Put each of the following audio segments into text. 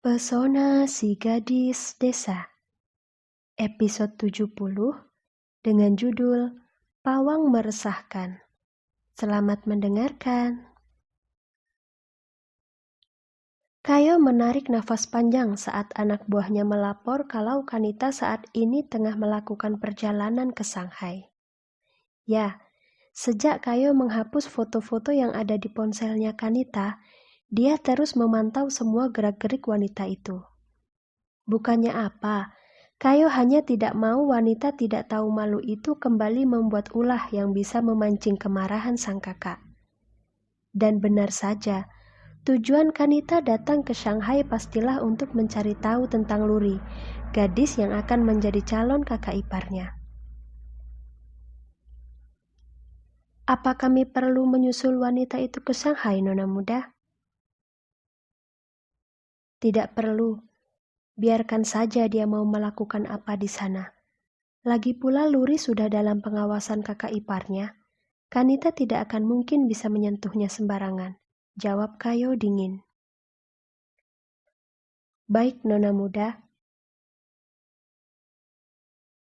Pesona si Gadis Desa, episode 70 dengan judul Pawang Meresahkan. Selamat mendengarkan. Kayo menarik nafas panjang saat anak buahnya melapor kalau Kanita saat ini tengah melakukan perjalanan ke Shanghai. Ya, sejak Kayo menghapus foto-foto yang ada di ponselnya Kanita, dia terus memantau semua gerak-gerik wanita itu. Bukannya apa, Kayo hanya tidak mau wanita tidak tahu malu itu kembali membuat ulah yang bisa memancing kemarahan sang kakak. Dan benar saja, tujuan Kanita datang ke Shanghai pastilah untuk mencari tahu tentang Luri, gadis yang akan menjadi calon kakak iparnya. Apa kami perlu menyusul wanita itu ke Shanghai, Nona Muda? Tidak perlu. Biarkan saja dia mau melakukan apa di sana. Lagi pula Luri sudah dalam pengawasan kakak iparnya. Kanita tidak akan mungkin bisa menyentuhnya sembarangan, jawab Kayo dingin. Baik, Nona Muda.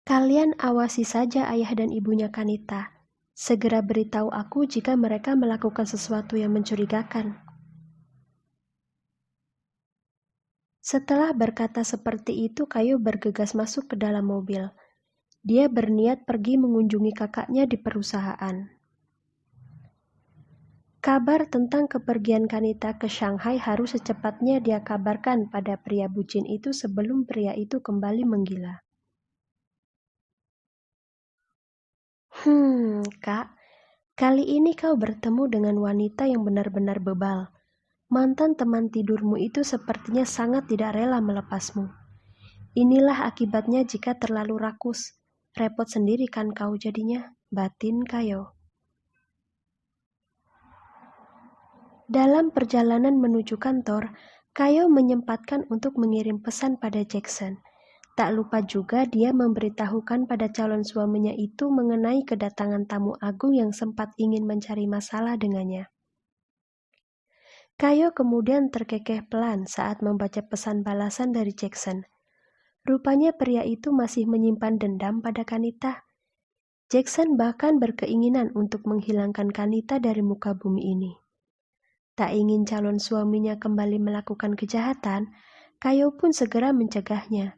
Kalian awasi saja ayah dan ibunya Kanita. Segera beritahu aku jika mereka melakukan sesuatu yang mencurigakan. Setelah berkata seperti itu, Kayo bergegas masuk ke dalam mobil. Dia berniat pergi mengunjungi kakaknya di perusahaan. Kabar tentang kepergian Kanita ke Shanghai harus secepatnya dia kabarkan pada pria bucin itu sebelum pria itu kembali menggila. Kak, kali ini kau bertemu dengan wanita yang benar-benar bebal. Mantan teman tidurmu itu sepertinya sangat tidak rela melepasmu. Inilah akibatnya jika terlalu rakus. Repot sendiri kan kau jadinya, batin Kayo. Dalam perjalanan menuju kantor, Kayo menyempatkan untuk mengirim pesan pada Jackson. Tak lupa juga dia memberitahukan pada calon suaminya itu mengenai kedatangan tamu agung yang sempat ingin mencari masalah dengannya. Kayo kemudian terkekeh pelan saat membaca pesan balasan dari Jackson. Rupanya pria itu masih menyimpan dendam pada Kanita. Jackson bahkan berkeinginan untuk menghilangkan Kanita dari muka bumi ini. Tak ingin calon suaminya kembali melakukan kejahatan, Kayo pun segera mencegahnya.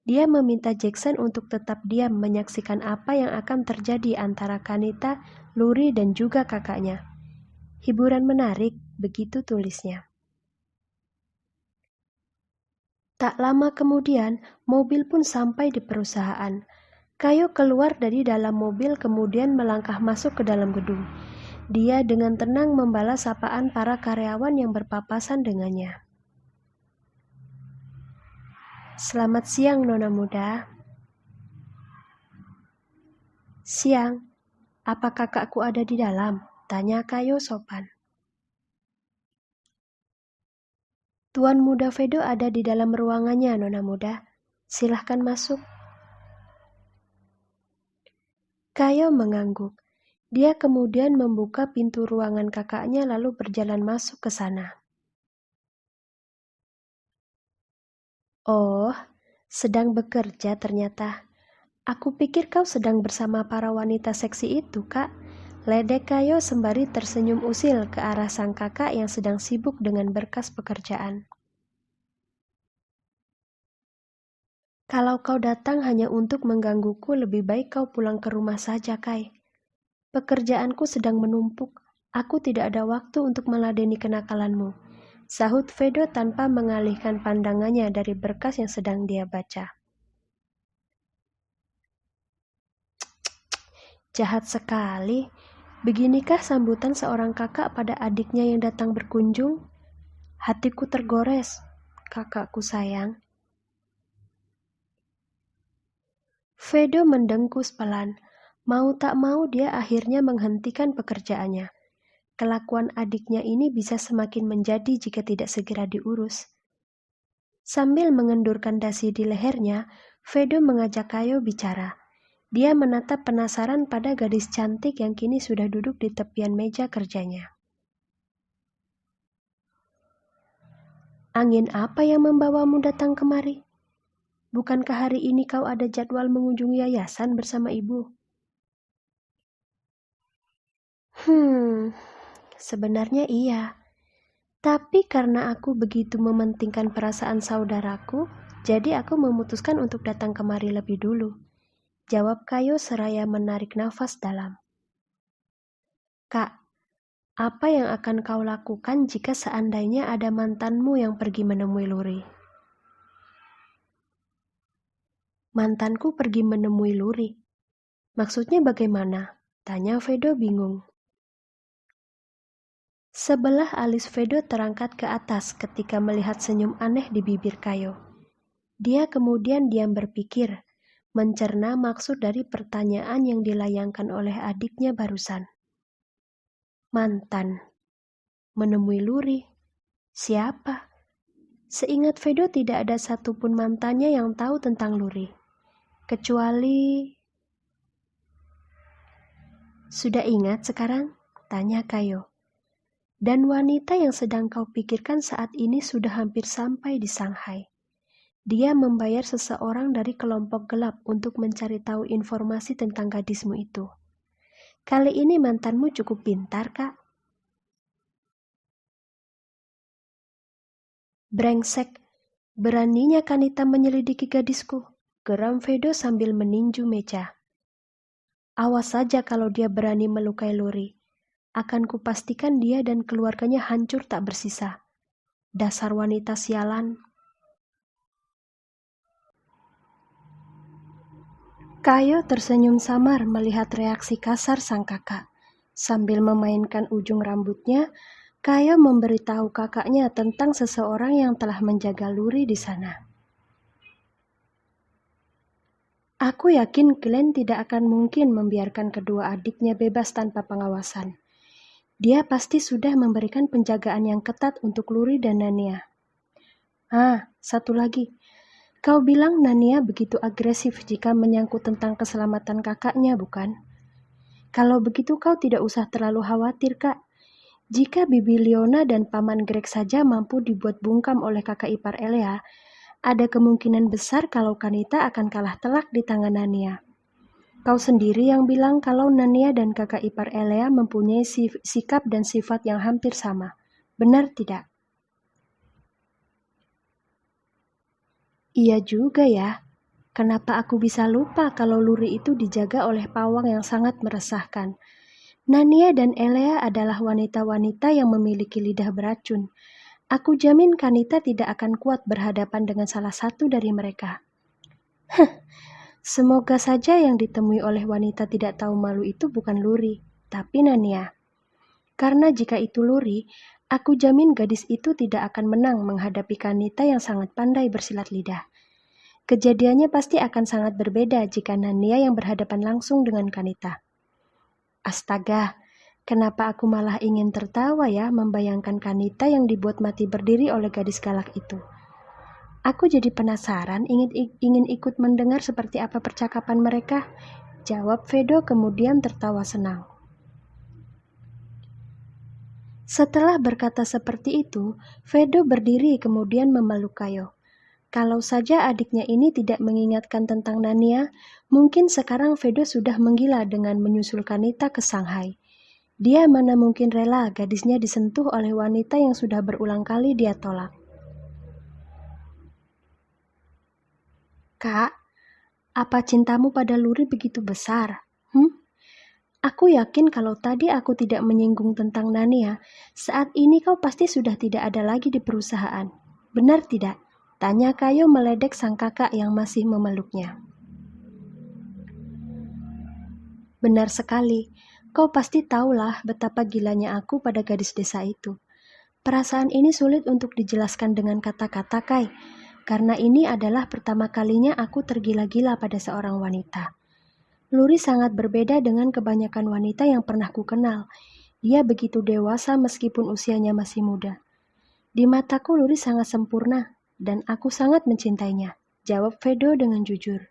Dia meminta Jackson untuk tetap diam menyaksikan apa yang akan terjadi antara Kanita, Luri, dan juga kakaknya. Hiburan menarik, begitu tulisnya. Tak lama kemudian, mobil pun sampai di perusahaan. Kayo keluar dari dalam mobil kemudian melangkah masuk ke dalam gedung. Dia dengan tenang membalas sapaan para karyawan yang berpapasan dengannya. Selamat siang, Nona Muda. Siang. Apa kakakku ada di dalam? Tanya Kayo sopan. Tuan Muda Vedo ada di dalam ruangannya, Nona Muda. Silahkan masuk. Kayo mengangguk. Dia kemudian membuka pintu ruangan kakaknya lalu berjalan masuk ke sana. Oh, sedang bekerja ternyata. Aku pikir kau sedang bersama para wanita seksi itu, Kak. Ledek Kayo sembari tersenyum usil ke arah sang kakak yang sedang sibuk dengan berkas pekerjaan. Kalau kau datang hanya untuk menggangguku, lebih baik kau pulang ke rumah saja, Kai. Pekerjaanku sedang menumpuk. Aku tidak ada waktu untuk meladeni kenakalanmu, sahut Vedo tanpa mengalihkan pandangannya dari berkas yang sedang dia baca. Jahat sekali. Beginikah sambutan seorang kakak pada adiknya yang datang berkunjung? Hatiku tergores, kakakku sayang. Vedo mendengkus pelan. Mau tak mau dia akhirnya menghentikan pekerjaannya. Kelakuan adiknya ini bisa semakin menjadi jika tidak segera diurus. Sambil mengendurkan dasi di lehernya, Vedo mengajak Kayo bicara. Dia menatap penasaran pada gadis cantik yang kini sudah duduk di tepian meja kerjanya. Angin apa yang membawamu datang kemari? Bukankah hari ini kau ada jadwal mengunjungi yayasan bersama ibu? Sebenarnya iya. Tapi karena aku begitu mementingkan perasaan saudaraku, jadi aku memutuskan untuk datang kemari lebih dulu. Jawab Kayo seraya menarik nafas dalam. Kak, apa yang akan kau lakukan jika seandainya ada mantanmu yang pergi menemui Luri? Mantanku pergi menemui Luri. Maksudnya bagaimana? Tanya Vedo bingung. Sebelah alis Vedo terangkat ke atas ketika melihat senyum aneh di bibir Kayo. Dia kemudian diam berpikir, mencerna maksud dari pertanyaan yang dilayangkan oleh adiknya barusan. Mantan. Menemui Luri. Siapa? Seingat Vedo tidak ada satupun mantannya yang tahu tentang Luri. Kecuali... Sudah ingat sekarang? Tanya Kayo. Dan wanita yang sedang kau pikirkan saat ini sudah hampir sampai di Shanghai. Dia membayar seseorang dari kelompok gelap untuk mencari tahu informasi tentang gadismu itu. Kali ini mantanmu cukup pintar, Kak. Brengsek, beraninya Kanita menyelidiki gadisku, geram Vedo sambil meninju meja. Awas saja kalau dia berani melukai Luri. Akan kupastikan dia dan keluarganya hancur tak bersisa. Dasar wanita sialan. Kayo tersenyum samar melihat reaksi kasar sang kakak. Sambil memainkan ujung rambutnya, Kayo memberitahu kakaknya tentang seseorang yang telah menjaga Luri di sana. Aku yakin Glenn tidak akan mungkin membiarkan kedua adiknya bebas tanpa pengawasan. Dia pasti sudah memberikan penjagaan yang ketat untuk Luri dan Nania. Satu lagi. Kau bilang Nania begitu agresif jika menyangkut tentang keselamatan kakaknya, bukan? Kalau begitu kau tidak usah terlalu khawatir, Kak. Jika Bibi Leona dan Paman Greg saja mampu dibuat bungkam oleh kakak ipar Elea, ada kemungkinan besar kalau Kanita akan kalah telak di tangan Nania. Kau sendiri yang bilang kalau Nania dan kakak ipar Elea mempunyai sikap dan sifat yang hampir sama. Benar tidak? Iya juga ya. Kenapa aku bisa lupa kalau Luri itu dijaga oleh pawang yang sangat meresahkan? Nania dan Elea adalah wanita-wanita yang memiliki lidah beracun. Aku jamin Kanita tidak akan kuat berhadapan dengan salah satu dari mereka. Semoga saja yang ditemui oleh wanita tidak tahu malu itu bukan Luri, tapi Nania. Karena jika itu Luri, aku jamin gadis itu tidak akan menang menghadapi Kanita yang sangat pandai bersilat lidah. Kejadiannya pasti akan sangat berbeda jika Nania yang berhadapan langsung dengan Kanita. Astaga, kenapa aku malah ingin tertawa ya membayangkan Kanita yang dibuat mati berdiri oleh gadis galak itu. Aku jadi penasaran ingin ikut mendengar seperti apa percakapan mereka. Jawab Vedo kemudian tertawa senang. Setelah berkata seperti itu, Vedo berdiri kemudian memeluk Kayo. Kalau saja adiknya ini tidak mengingatkan tentang Nania, mungkin sekarang Vedo sudah menggila dengan menyusul Kanita ke Shanghai. Dia mana mungkin rela gadisnya disentuh oleh wanita yang sudah berulang kali dia tolak. Kak, apa cintamu pada Luri begitu besar? Aku yakin kalau tadi aku tidak menyinggung tentang Nania, saat ini kau pasti sudah tidak ada lagi di perusahaan. Benar tidak? Tanya Kayo meledek sang kakak yang masih memeluknya. Benar sekali. Kau pasti tahulah betapa gilanya aku pada gadis desa itu. Perasaan ini sulit untuk dijelaskan dengan kata-kata, Kai. Karena ini adalah pertama kalinya aku tergila-gila pada seorang wanita. Luri sangat berbeda dengan kebanyakan wanita yang pernah kukenal. Dia begitu dewasa meskipun usianya masih muda. Di mataku Luri sangat sempurna, dan aku sangat mencintainya. Jawab Vedo dengan jujur.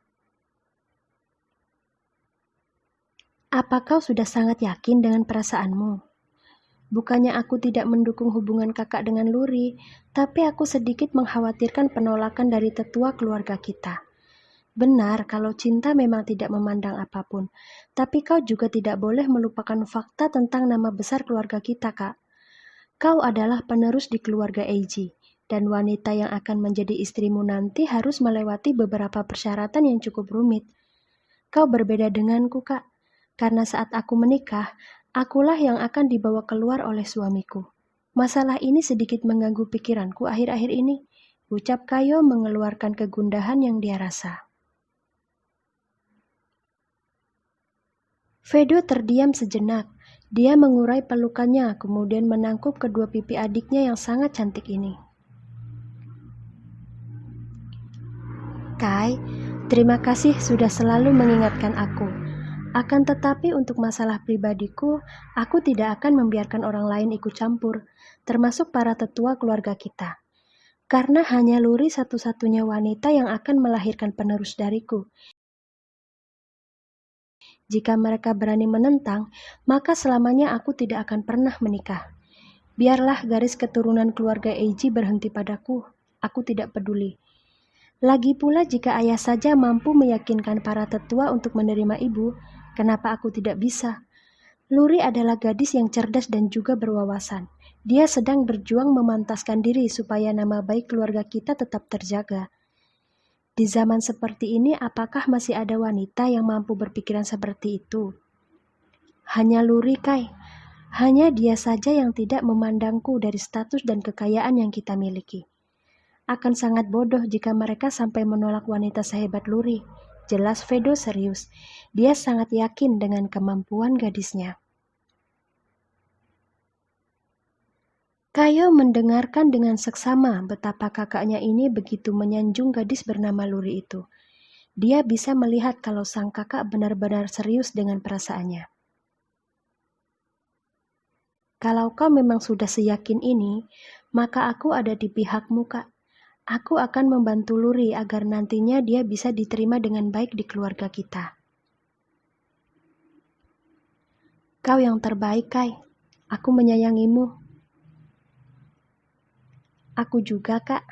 Apa kau sudah sangat yakin dengan perasaanmu? Bukannya aku tidak mendukung hubungan kakak dengan Luri, tapi aku sedikit mengkhawatirkan penolakan dari tetua keluarga kita. Benar kalau cinta memang tidak memandang apapun, tapi kau juga tidak boleh melupakan fakta tentang nama besar keluarga kita, Kak. Kau adalah penerus di keluarga Eiji, dan wanita yang akan menjadi istrimu nanti harus melewati beberapa persyaratan yang cukup rumit. Kau berbeda denganku, Kak, karena saat aku menikah, akulah yang akan dibawa keluar oleh suamiku. Masalah ini sedikit mengganggu pikiranku akhir-akhir ini, ucap Kayo mengeluarkan kegundahan yang dia rasa. Vedo terdiam sejenak. Dia mengurai pelukannya, kemudian menangkup kedua pipi adiknya yang sangat cantik ini. Kai, terima kasih sudah selalu mengingatkan aku. Akan tetapi untuk masalah pribadiku, aku tidak akan membiarkan orang lain ikut campur, termasuk para tetua keluarga kita. Karena hanya Luri satu-satunya wanita yang akan melahirkan penerus dariku. Jika mereka berani menentang, maka selamanya aku tidak akan pernah menikah. Biarlah garis keturunan keluarga Eiji berhenti padaku, aku tidak peduli. Lagi pula jika ayah saja mampu meyakinkan para tetua untuk menerima ibu, kenapa aku tidak bisa? Luri adalah gadis yang cerdas dan juga berwawasan. Dia sedang berjuang memantaskan diri supaya nama baik keluarga kita tetap terjaga. Di zaman seperti ini, apakah masih ada wanita yang mampu berpikiran seperti itu? Hanya Luri, Kai. Hanya dia saja yang tidak memandangku dari status dan kekayaan yang kita miliki. Akan sangat bodoh jika mereka sampai menolak wanita sehebat Luri. Jelas Vedo serius. Dia sangat yakin dengan kemampuan gadisnya. Kayo mendengarkan dengan seksama betapa kakaknya ini begitu menyanjung gadis bernama Luri itu. Dia bisa melihat kalau sang kakak benar-benar serius dengan perasaannya. Kalau kau memang sudah seyakin ini, maka aku ada di pihakmu, Kak. Aku akan membantu Luri agar nantinya dia bisa diterima dengan baik di keluarga kita. Kau yang terbaik, Kai. Aku menyayangimu. Aku juga, Kak.